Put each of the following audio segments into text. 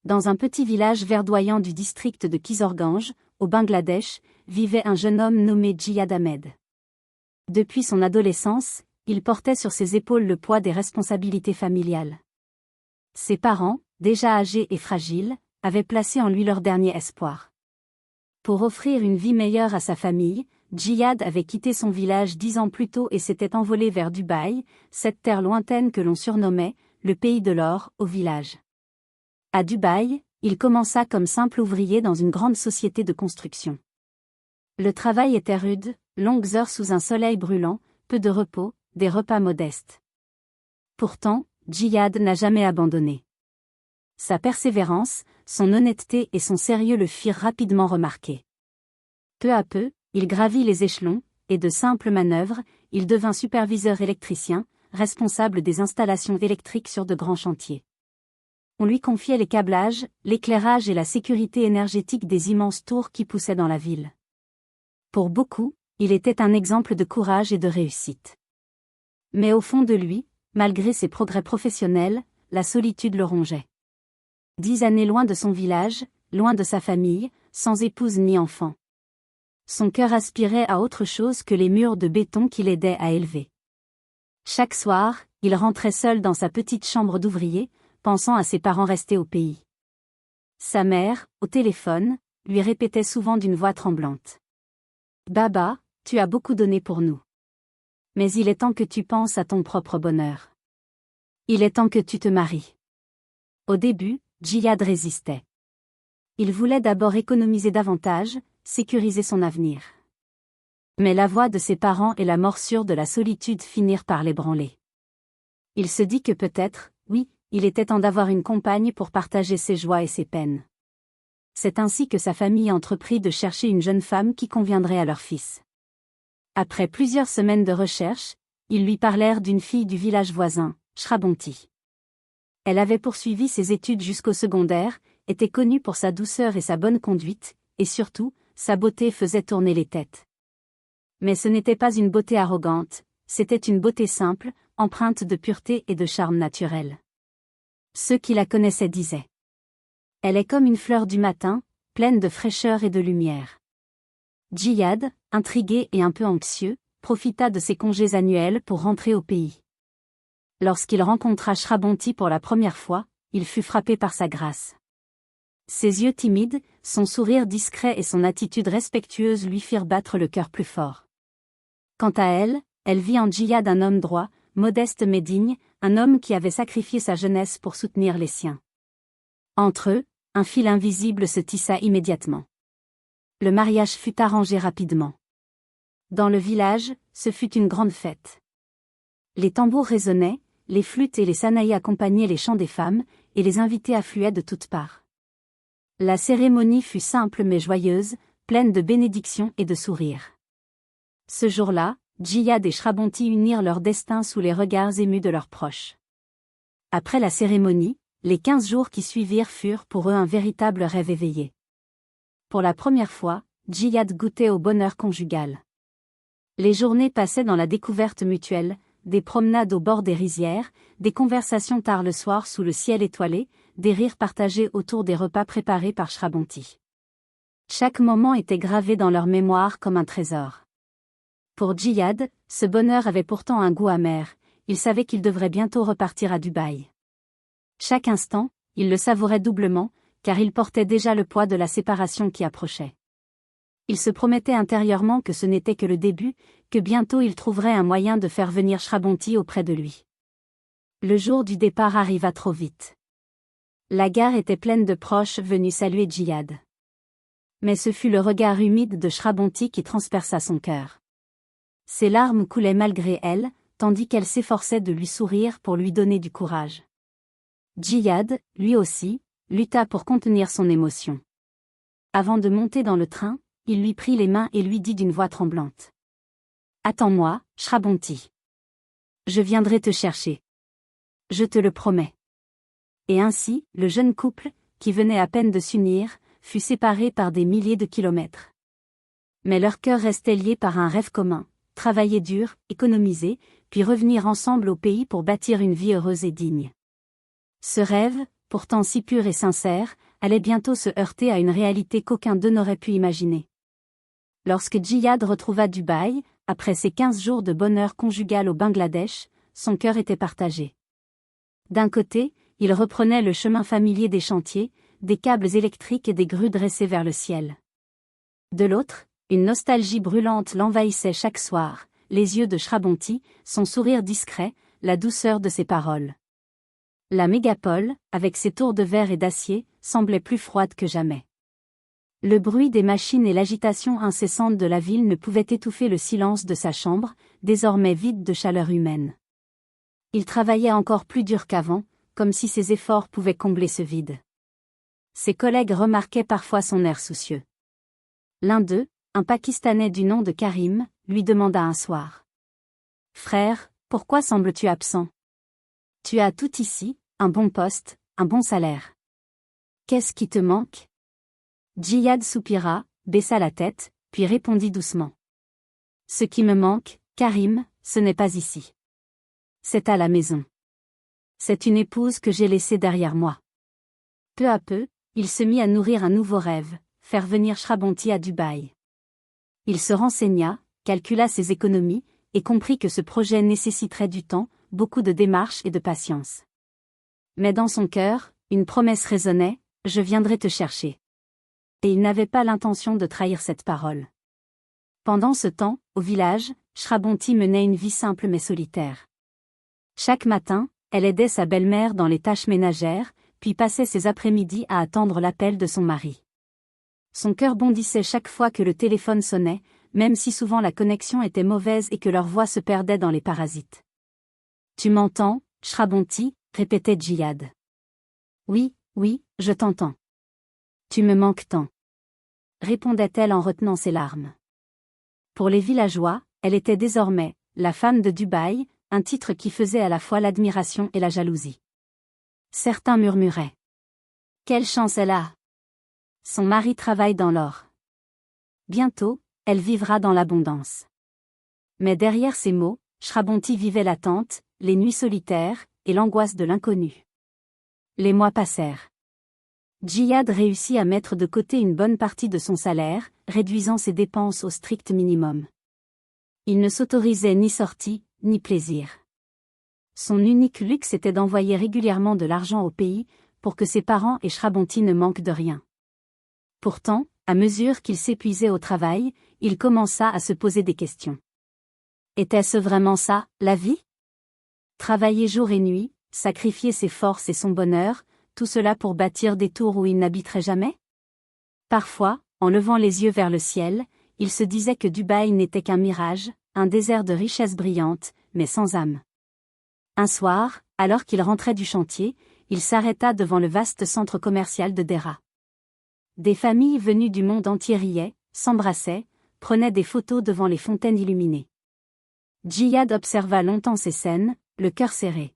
Dans un petit village verdoyant du district de Kizorganj, au Bangladesh, vivait un jeune homme nommé Jiyad Ahmed. Depuis son adolescence, il portait sur ses épaules le poids des responsabilités familiales. Ses parents, déjà âgés et fragiles, avaient placé en lui leur dernier espoir. Pour offrir une vie meilleure à sa famille, Jiyad avait quitté son village 10 ans plus tôt et s'était envolé vers Dubaï, cette terre lointaine que l'on surnommait « le pays de l'or » au village. À Dubaï, il commença comme simple ouvrier dans une grande société de construction. Le travail était rude, longues heures sous un soleil brûlant, peu de repos, des repas modestes. Pourtant, Jiyad n'a jamais abandonné. Sa persévérance, son honnêteté et son sérieux le firent rapidement remarquer. Peu à peu, il gravit les échelons, et de simples manœuvres, il devint superviseur électricien, responsable des installations électriques sur de grands chantiers. On lui confiait les câblages, l'éclairage et la sécurité énergétique des immenses tours qui poussaient dans la ville. Pour beaucoup, il était un exemple de courage et de réussite. Mais au fond de lui, malgré ses progrès professionnels, la solitude le rongeait. 10 années loin de son village, loin de sa famille, sans épouse ni enfant. Son cœur aspirait à autre chose que les murs de béton qu'il aidait à élever. Chaque soir, il rentrait seul dans sa petite chambre d'ouvrier, pensant à ses parents restés au pays. Sa mère, au téléphone, lui répétait souvent d'une voix tremblante. « Baba, tu as beaucoup donné pour nous. Mais il est temps que tu penses à ton propre bonheur. Il est temps que tu te maries. » Au début, Jiyad résistait. Il voulait d'abord économiser davantage, sécuriser son avenir. Mais la voix de ses parents et la morsure de la solitude finirent par l'ébranler. Il se dit que peut-être, oui, il était temps d'avoir une compagne pour partager ses joies et ses peines. C'est ainsi que sa famille entreprit de chercher une jeune femme qui conviendrait à leur fils. Après plusieurs semaines de recherche, ils lui parlèrent d'une fille du village voisin, Shrabonti. Elle avait poursuivi ses études jusqu'au secondaire, était connue pour sa douceur et sa bonne conduite, et surtout, sa beauté faisait tourner les têtes. Mais ce n'était pas une beauté arrogante, c'était une beauté simple, empreinte de pureté et de charme naturel. Ceux qui la connaissaient disaient. Elle est comme une fleur du matin, pleine de fraîcheur et de lumière. Jiyad, intrigué et un peu anxieux, profita de ses congés annuels pour rentrer au pays. Lorsqu'il rencontra Shrabonti pour la première fois, il fut frappé par sa grâce. Ses yeux timides, son sourire discret et son attitude respectueuse lui firent battre le cœur plus fort. Quant à elle, elle vit en Jiyad un homme droit, modeste mais digne, un homme qui avait sacrifié sa jeunesse pour soutenir les siens. Entre eux, un fil invisible se tissa immédiatement. Le mariage fut arrangé rapidement. Dans le village, ce fut une grande fête. Les tambours résonnaient, les flûtes et les sanaïs accompagnaient les chants des femmes, et les invités affluaient de toutes parts. La cérémonie fut simple mais joyeuse, pleine de bénédictions et de sourires. Ce jour-là, Jiyad et Shrabonti unirent leur destin sous les regards émus de leurs proches. Après la cérémonie, les 15 jours qui suivirent furent pour eux un véritable rêve éveillé. Pour la première fois, Jiyad goûtait au bonheur conjugal. Les journées passaient dans la découverte mutuelle, des promenades au bord des rizières, des conversations tard le soir sous le ciel étoilé, des rires partagés autour des repas préparés par Shrabonti. Chaque moment était gravé dans leur mémoire comme un trésor. Pour Jiyad, ce bonheur avait pourtant un goût amer, il savait qu'il devrait bientôt repartir à Dubaï. Chaque instant, il le savourait doublement, car il portait déjà le poids de la séparation qui approchait. Il se promettait intérieurement que ce n'était que le début, que bientôt il trouverait un moyen de faire venir Shrabonti auprès de lui. Le jour du départ arriva trop vite. La gare était pleine de proches venus saluer Jiyad. Mais ce fut le regard humide de Shrabonti qui transperça son cœur. Ses larmes coulaient malgré elle, tandis qu'elle s'efforçait de lui sourire pour lui donner du courage. Jiyad, lui aussi, lutta pour contenir son émotion. Avant de monter dans le train, il lui prit les mains et lui dit d'une voix tremblante. « Attends-moi, Shrabonti. Je viendrai te chercher. Je te le promets. » Et ainsi, le jeune couple, qui venait à peine de s'unir, fut séparé par des milliers de kilomètres. Mais leur cœur restait lié par un rêve commun, travailler dur, économiser, puis revenir ensemble au pays pour bâtir une vie heureuse et digne. Ce rêve, pourtant si pure et sincère, allait bientôt se heurter à une réalité qu'aucun d'eux n'aurait pu imaginer. Lorsque Djihad retrouva Dubaï, après ses 15 jours de bonheur conjugal au Bangladesh, son cœur était partagé. D'un côté, il reprenait le chemin familier des chantiers, des câbles électriques et des grues dressées vers le ciel. De l'autre, une nostalgie brûlante l'envahissait chaque soir, les yeux de Shrabonti, son sourire discret, la douceur de ses paroles. La mégapole, avec ses tours de verre et d'acier, semblait plus froide que jamais. Le bruit des machines et l'agitation incessante de la ville ne pouvaient étouffer le silence de sa chambre, désormais vide de chaleur humaine. Il travaillait encore plus dur qu'avant, comme si ses efforts pouvaient combler ce vide. Ses collègues remarquaient parfois son air soucieux. L'un d'eux, un Pakistanais du nom de Karim, lui demanda un soir. « Frère, pourquoi sembles-tu absent? Tu as tout ici, un bon poste, un bon salaire. Qu'est-ce qui te manque ?» Djihad soupira, baissa la tête, puis répondit doucement. « Ce qui me manque, Karim, ce n'est pas ici. C'est à la maison. C'est une épouse que j'ai laissée derrière moi. » Peu à peu, il se mit à nourrir un nouveau rêve, faire venir Shrabonti à Dubaï. Il se renseigna, calcula ses économies, et comprit que ce projet nécessiterait du temps, beaucoup de démarches et de patience. Mais dans son cœur, une promesse résonnait, « Je viendrai te chercher. » Et il n'avait pas l'intention de trahir cette parole. Pendant ce temps, au village, Shrabonti menait une vie simple mais solitaire. Chaque matin, elle aidait sa belle-mère dans les tâches ménagères, puis passait ses après-midi à attendre l'appel de son mari. Son cœur bondissait chaque fois que le téléphone sonnait, même si souvent la connexion était mauvaise et que leur voix se perdait dans les parasites. « Tu m'entends, Shrabonti ?» répétait Djihad. « Oui, oui, je t'entends. Tu me manques tant. » répondait-elle en retenant ses larmes. Pour les villageois, elle était désormais « la femme de Dubaï », un titre qui faisait à la fois l'admiration et la jalousie. Certains murmuraient. « Quelle chance elle a! Son mari travaille dans l'or. Bientôt, elle vivra dans l'abondance. » Mais derrière ces mots, Shrabonti vivait l'attente, les nuits solitaires, et l'angoisse de l'inconnu. Les mois passèrent. Djihad réussit à mettre de côté une bonne partie de son salaire, réduisant ses dépenses au strict minimum. Il ne s'autorisait ni sortie, ni plaisir. Son unique luxe était d'envoyer régulièrement de l'argent au pays, pour que ses parents et Shrabonti ne manquent de rien. Pourtant, à mesure qu'il s'épuisait au travail, il commença à se poser des questions. Était-ce vraiment ça, la vie? Travailler jour et nuit, sacrifier ses forces et son bonheur, tout cela pour bâtir des tours où il n'habiterait jamais? Parfois, en levant les yeux vers le ciel, il se disait que Dubaï n'était qu'un mirage, un désert de richesses brillantes, mais sans âme. Un soir, alors qu'il rentrait du chantier, il s'arrêta devant le vaste centre commercial de Deira. Des familles venues du monde entier riaient, s'embrassaient, prenaient des photos devant les fontaines illuminées. Djihad observa longtemps ces scènes, le cœur serré.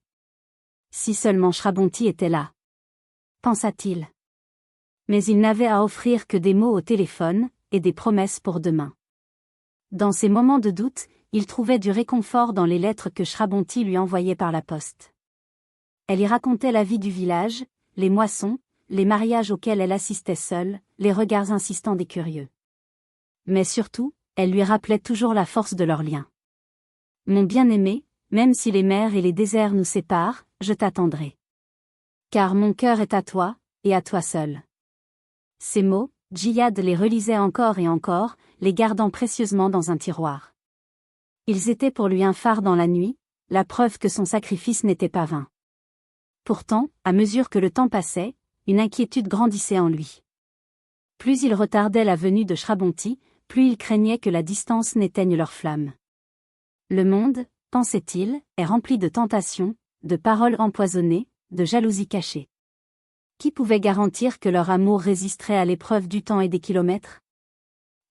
Si seulement Shrabonti était là, pensa-t-il. Mais il n'avait à offrir que des mots au téléphone, et des promesses pour demain. Dans ces moments de doute, il trouvait du réconfort dans les lettres que Shrabonti lui envoyait par la poste. Elle y racontait la vie du village, les moissons, les mariages auxquels elle assistait seule, les regards insistants des curieux. Mais surtout, elle lui rappelait toujours la force de leur lien. « Mon bien-aimé, même si les mers et les déserts nous séparent, je t'attendrai. Car mon cœur est à toi, et à toi seul. » Ces mots, Djihad les relisait encore et encore, les gardant précieusement dans un tiroir. Ils étaient pour lui un phare dans la nuit, la preuve que son sacrifice n'était pas vain. Pourtant, à mesure que le temps passait, une inquiétude grandissait en lui. Plus il retardait la venue de Shrabonti, plus il craignait que la distance n'éteigne leur flamme. Le monde, pensait-il, est rempli de tentations, de paroles empoisonnées, de jalousies cachées. Qui pouvait garantir que leur amour résisterait à l'épreuve du temps et des kilomètres?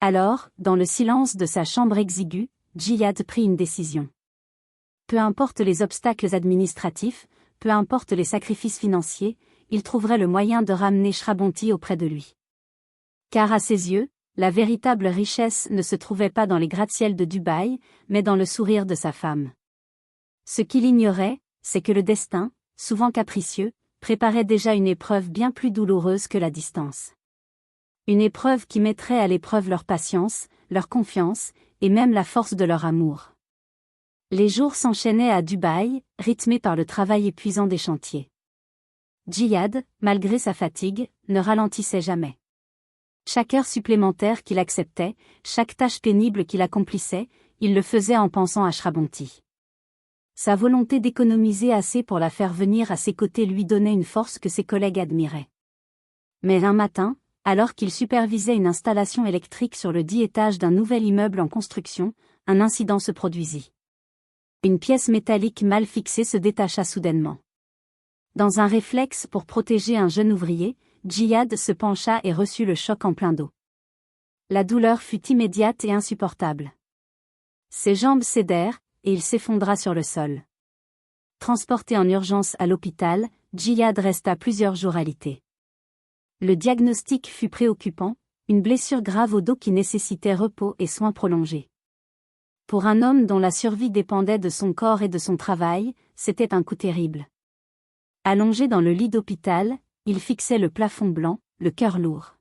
Alors, dans le silence de sa chambre exiguë, Djihad prit une décision. Peu importe les obstacles administratifs, peu importe les sacrifices financiers, il trouverait le moyen de ramener Shrabonti auprès de lui. Car à ses yeux, la véritable richesse ne se trouvait pas dans les gratte-ciels de Dubaï, mais dans le sourire de sa femme. Ce qu'il ignorait, c'est que le destin, souvent capricieux, préparait déjà une épreuve bien plus douloureuse que la distance. Une épreuve qui mettrait à l'épreuve leur patience, leur confiance, et même la force de leur amour. Les jours s'enchaînaient à Dubaï, rythmés par le travail épuisant des chantiers. Djihad, malgré sa fatigue, ne ralentissait jamais. Chaque heure supplémentaire qu'il acceptait, chaque tâche pénible qu'il accomplissait, il le faisait en pensant à Shrabonti. Sa volonté d'économiser assez pour la faire venir à ses côtés lui donnait une force que ses collègues admiraient. Mais un matin, alors qu'il supervisait une installation électrique sur le 10e étage d'un nouvel immeuble en construction, un incident se produisit. Une pièce métallique mal fixée se détacha soudainement. Dans un réflexe pour protéger un jeune ouvrier, Djihad se pencha et reçut le choc en plein dos. La douleur fut immédiate et insupportable. Ses jambes cédèrent, et il s'effondra sur le sol. Transporté en urgence à l'hôpital, Djihad resta plusieurs jours alité. Le diagnostic fut préoccupant, une blessure grave au dos qui nécessitait repos et soins prolongés. Pour un homme dont la survie dépendait de son corps et de son travail, c'était un coup terrible. Allongé dans le lit d'hôpital, il fixait le plafond blanc, le cœur lourd.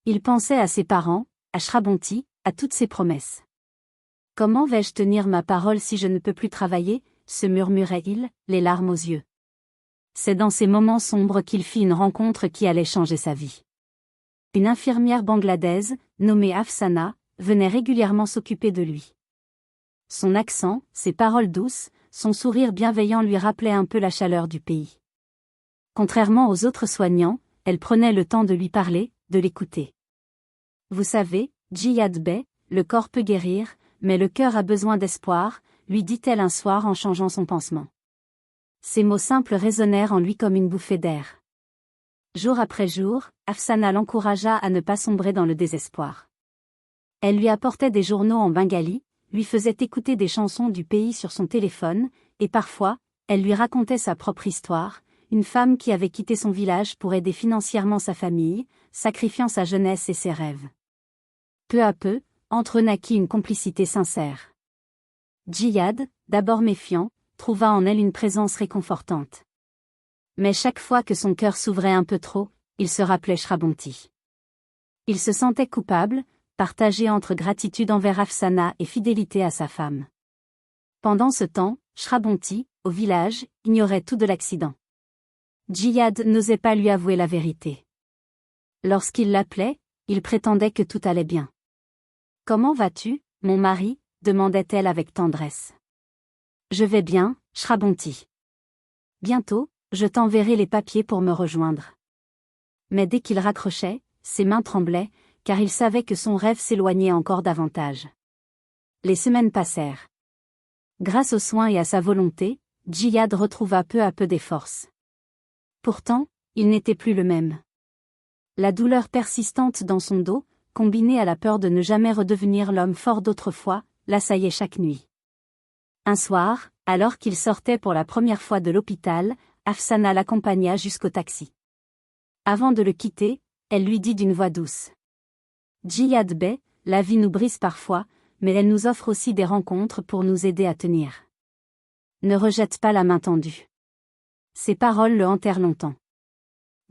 Il pensait à ses parents, à Shrabonti, à toutes ses promesses. « Comment vais-je tenir ma parole si je ne peux plus travailler ?» se murmurait-il, les larmes aux yeux. C'est dans ces moments sombres qu'il fit une rencontre qui allait changer sa vie. Une infirmière bangladaise, nommée Afsana, venait régulièrement s'occuper de lui. Son accent, ses paroles douces, son sourire bienveillant lui rappelaient un peu la chaleur du pays. Contrairement aux autres soignants, elle prenait le temps de lui parler, de l'écouter. « Vous savez, Djihad Bey, le corps peut guérir, mais le cœur a besoin d'espoir », lui dit-elle un soir en changeant son pansement. Ces mots simples résonnèrent en lui comme une bouffée d'air. Jour après jour, Afsana l'encouragea à ne pas sombrer dans le désespoir. Elle lui apportait des journaux en bengali, lui faisait écouter des chansons du pays sur son téléphone, et parfois, elle lui racontait sa propre histoire, une femme qui avait quitté son village pour aider financièrement sa famille, sacrifiant sa jeunesse et ses rêves. Peu à peu, entre eux naquit une complicité sincère. Djihad, d'abord méfiant, trouva en elle une présence réconfortante. Mais chaque fois que son cœur s'ouvrait un peu trop, il se rappelait Shrabonti. Il se sentait coupable, partagé entre gratitude envers Afsana et fidélité à sa femme. Pendant ce temps, Shrabonti, au village, ignorait tout de l'accident. Djihad n'osait pas lui avouer la vérité. Lorsqu'il l'appelait, il prétendait que tout allait bien. « Comment vas-tu, mon mari ?» demandait-elle avec tendresse. « Je vais bien, Shrabonti. Bientôt, je t'enverrai les papiers pour me rejoindre. » Mais dès qu'il raccrochait, ses mains tremblaient, car il savait que son rêve s'éloignait encore davantage. Les semaines passèrent. Grâce aux soins et à sa volonté, Djihad retrouva peu à peu des forces. Pourtant, il n'était plus le même. La douleur persistante dans son dos, combinée à la peur de ne jamais redevenir l'homme fort d'autrefois, l'assaillait chaque nuit. Un soir, alors qu'il sortait pour la première fois de l'hôpital, Afsana l'accompagna jusqu'au taxi. Avant de le quitter, elle lui dit d'une voix douce. « Djihad Bey, la vie nous brise parfois, mais elle nous offre aussi des rencontres pour nous aider à tenir. Ne rejette pas la main tendue. » Ces paroles le hantèrent longtemps.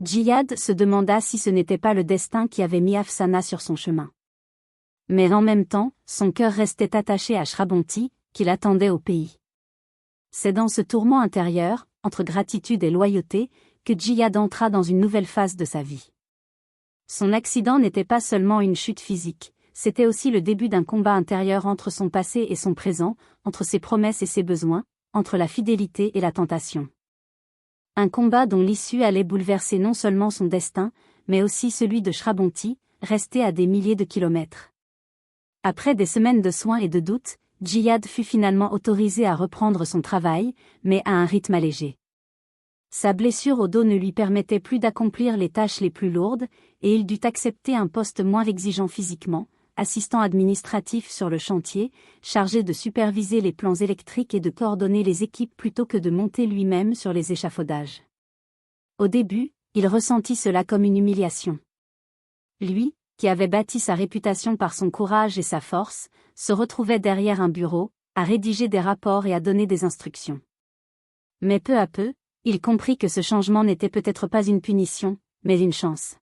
Djihad se demanda si ce n'était pas le destin qui avait mis Afsana sur son chemin. Mais en même temps, son cœur restait attaché à Shrabonti, qui l'attendait au pays. C'est dans ce tourment intérieur, entre gratitude et loyauté, que Djihad entra dans une nouvelle phase de sa vie. Son accident n'était pas seulement une chute physique, c'était aussi le début d'un combat intérieur entre son passé et son présent, entre ses promesses et ses besoins, entre la fidélité et la tentation. Un combat dont l'issue allait bouleverser non seulement son destin, mais aussi celui de Shrabonti, resté à des milliers de kilomètres. Après des semaines de soins et de doutes, Djihad fut finalement autorisé à reprendre son travail, mais à un rythme allégé. Sa blessure au dos ne lui permettait plus d'accomplir les tâches les plus lourdes, et il dut accepter un poste moins exigeant physiquement, assistant administratif sur le chantier, chargé de superviser les plans électriques et de coordonner les équipes plutôt que de monter lui-même sur les échafaudages. Au début, il ressentit cela comme une humiliation. Lui, qui avait bâti sa réputation par son courage et sa force, se retrouvait derrière un bureau, à rédiger des rapports et à donner des instructions. Mais peu à peu, il comprit que ce changement n'était peut-être pas une punition, mais une chance.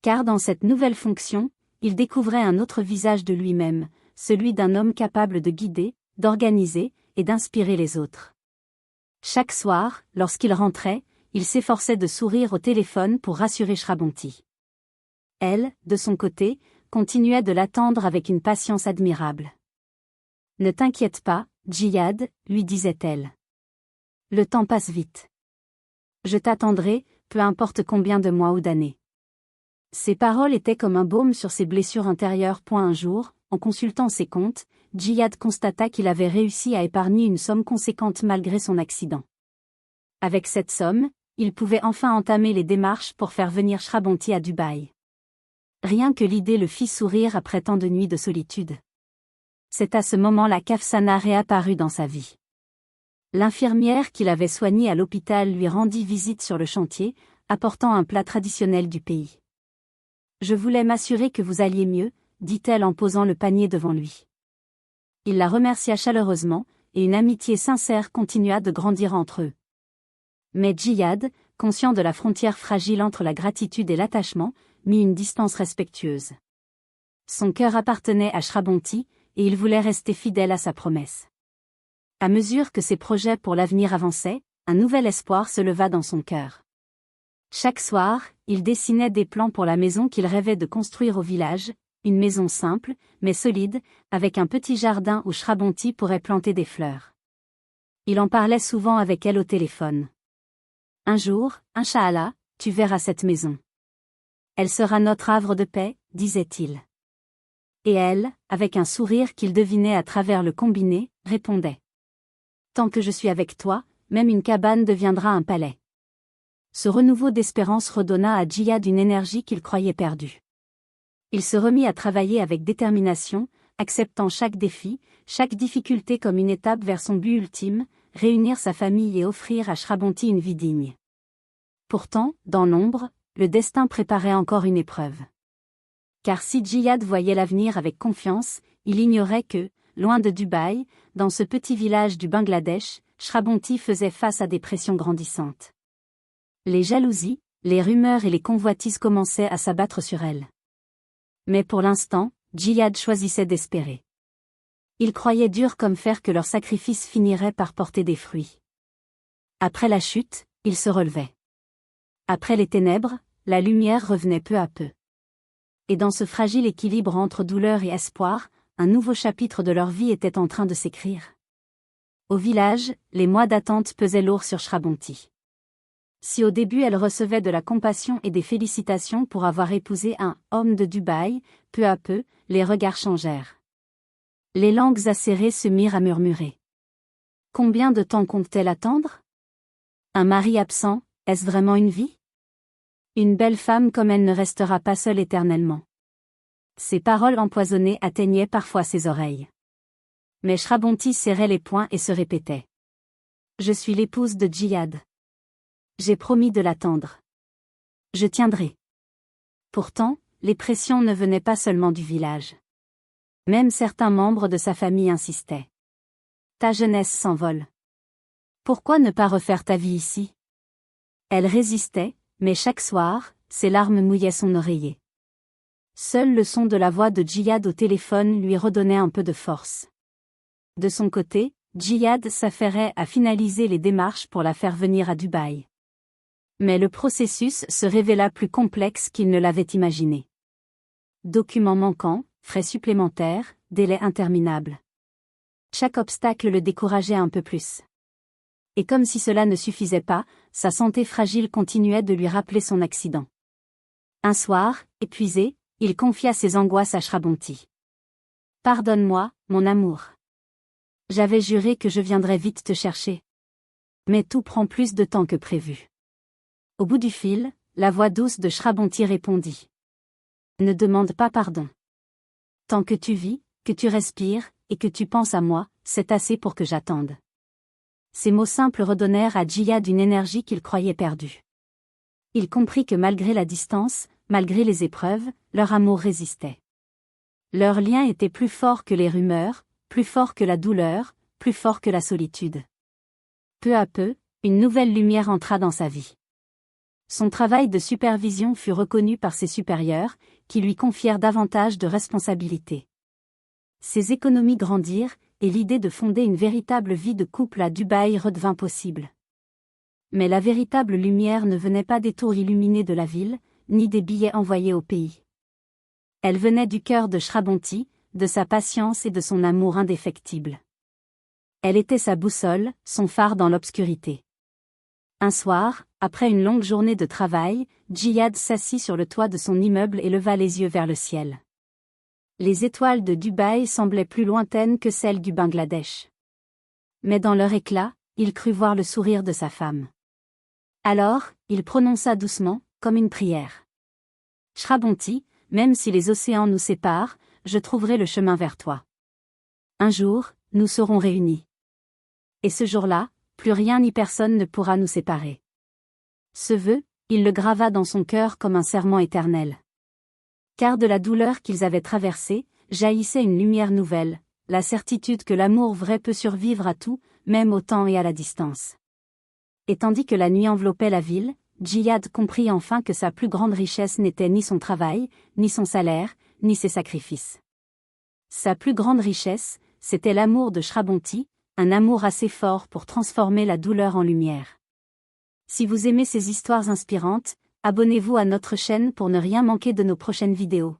Car dans cette nouvelle fonction, il découvrait un autre visage de lui-même, celui d'un homme capable de guider, d'organiser et d'inspirer les autres. Chaque soir, lorsqu'il rentrait, il s'efforçait de sourire au téléphone pour rassurer Shrabonti. Elle, de son côté, continuait de l'attendre avec une patience admirable. « Ne t'inquiète pas, Djihad, lui disait-elle. Le temps passe vite. Je t'attendrai, peu importe combien de mois ou d'années. » Ces paroles étaient comme un baume sur ses blessures intérieures. Un jour, en consultant ses comptes, Djihad constata qu'il avait réussi à épargner une somme conséquente malgré son accident. Avec cette somme, il pouvait enfin entamer les démarches pour faire venir Shrabonti à Dubaï. Rien que l'idée le fit sourire après tant de nuits de solitude. C'est à ce moment-là qu'Afsana réapparut dans sa vie. L'infirmière qui l'avait soignée à l'hôpital lui rendit visite sur le chantier, apportant un plat traditionnel du pays. « Je voulais m'assurer que vous alliez mieux », dit-elle en posant le panier devant lui. Il la remercia chaleureusement, et une amitié sincère continua de grandir entre eux. Mais Djihad, conscient de la frontière fragile entre la gratitude et l'attachement, mit une distance respectueuse. Son cœur appartenait à Shrabonti, et il voulait rester fidèle à sa promesse. À mesure que ses projets pour l'avenir avançaient, un nouvel espoir se leva dans son cœur. Chaque soir, il dessinait des plans pour la maison qu'il rêvait de construire au village, une maison simple, mais solide, avec un petit jardin où Shrabonti pourrait planter des fleurs. Il en parlait souvent avec elle au téléphone. « Un jour, Inch'Allah, tu verras cette maison. Elle sera notre havre de paix, disait-il. Et elle, avec un sourire qu'il devinait à travers le combiné, répondait. Tant que je suis avec toi, même une cabane deviendra un palais. Ce renouveau d'espérance redonna à Djihad une énergie qu'il croyait perdue. Il se remit à travailler avec détermination, acceptant chaque défi, chaque difficulté comme une étape vers son but ultime, réunir sa famille et offrir à Shrabonti une vie digne. Pourtant, dans l'ombre, le destin préparait encore une épreuve. Car si Djihad voyait l'avenir avec confiance, il ignorait que, loin de Dubaï, dans ce petit village du Bangladesh, Shrabonti faisait face à des pressions grandissantes. Les jalousies, les rumeurs et les convoitises commençaient à s'abattre sur elle. Mais pour l'instant, Djihad choisissait d'espérer. Il croyait dur comme fer que leur sacrifice finirait par porter des fruits. Après la chute, il se relevait. Après les ténèbres, la lumière revenait peu à peu. Et dans ce fragile équilibre entre douleur et espoir, un nouveau chapitre de leur vie était en train de s'écrire. Au village, les mois d'attente pesaient lourd sur Shrabonti. Si au début elle recevait de la compassion et des félicitations pour avoir épousé un « homme de Dubaï », peu à peu, les regards changèrent. Les langues acérées se mirent à murmurer. Combien de temps compte-t-elle attendre ? Un mari absent, est-ce vraiment une vie ? Une belle femme comme elle ne restera pas seule éternellement. Ces paroles empoisonnées atteignaient parfois ses oreilles. Mais Shrabonti serrait les poings et se répétait. « Je suis l'épouse de Djihad. J'ai promis de l'attendre. Je tiendrai. » Pourtant, les pressions ne venaient pas seulement du village. Même certains membres de sa famille insistaient. « Ta jeunesse s'envole. Pourquoi ne pas refaire ta vie ici ?» Elle résistait, mais chaque soir, ses larmes mouillaient son oreiller. Seul le son de la voix de Djihad au téléphone lui redonnait un peu de force. De son côté, Djihad s'affairait à finaliser les démarches pour la faire venir à Dubaï. Mais le processus se révéla plus complexe qu'il ne l'avait imaginé. Documents manquants, frais supplémentaires, délais interminables. Chaque obstacle le décourageait un peu plus. Et comme si cela ne suffisait pas, sa santé fragile continuait de lui rappeler son accident. Un soir, épuisé, il confia ses angoisses à Shrabonti. « Pardonne-moi, mon amour. J'avais juré que je viendrais vite te chercher. Mais tout prend plus de temps que prévu. » Au bout du fil, la voix douce de Shrabonti répondit. « Ne demande pas pardon. Tant que tu vis, que tu respires, et que tu penses à moi, c'est assez pour que j'attende. » Ces mots simples redonnèrent à Djihad une énergie qu'il croyait perdue. Il comprit que malgré la distance, malgré les épreuves, leur amour résistait. Leur lien était plus fort que les rumeurs, plus fort que la douleur, plus fort que la solitude. Peu à peu, Une nouvelle lumière entra dans sa vie. Son travail de supervision fut reconnu par ses supérieurs, qui lui confièrent davantage de responsabilités. Ses économies grandirent, et l'idée de fonder une véritable vie de couple à Dubaï redevint possible. Mais la véritable lumière ne venait pas des tours illuminées de la ville, ni des billets envoyés au pays. Elle venait du cœur de Shrabonti, de sa patience et de son amour indéfectible. Elle était sa boussole, son phare dans l'obscurité. Un soir, après une longue journée de travail, Djihad s'assit sur le toit de son immeuble et leva les yeux vers le ciel. Les étoiles de Dubaï semblaient plus lointaines que celles du Bangladesh. Mais dans leur éclat, il crut voir le sourire de sa femme. Alors, il prononça doucement, comme une prière. Shrabonti, même si les océans nous séparent, je trouverai le chemin vers toi. Un jour, nous serons réunis. Et ce jour-là, plus rien ni personne ne pourra nous séparer. Ce vœu, il le grava dans son cœur comme un serment éternel. Car de la douleur qu'ils avaient traversée, jaillissait une lumière nouvelle, la certitude que l'amour vrai peut survivre à tout, même au temps et à la distance. Et tandis que la nuit enveloppait la ville, Djihad comprit enfin que sa plus grande richesse n'était ni son travail, ni son salaire, ni ses sacrifices. Sa plus grande richesse, c'était l'amour de Shrabonti, un amour assez fort pour transformer la douleur en lumière. Si vous aimez ces histoires inspirantes, abonnez-vous à notre chaîne pour ne rien manquer de nos prochaines vidéos.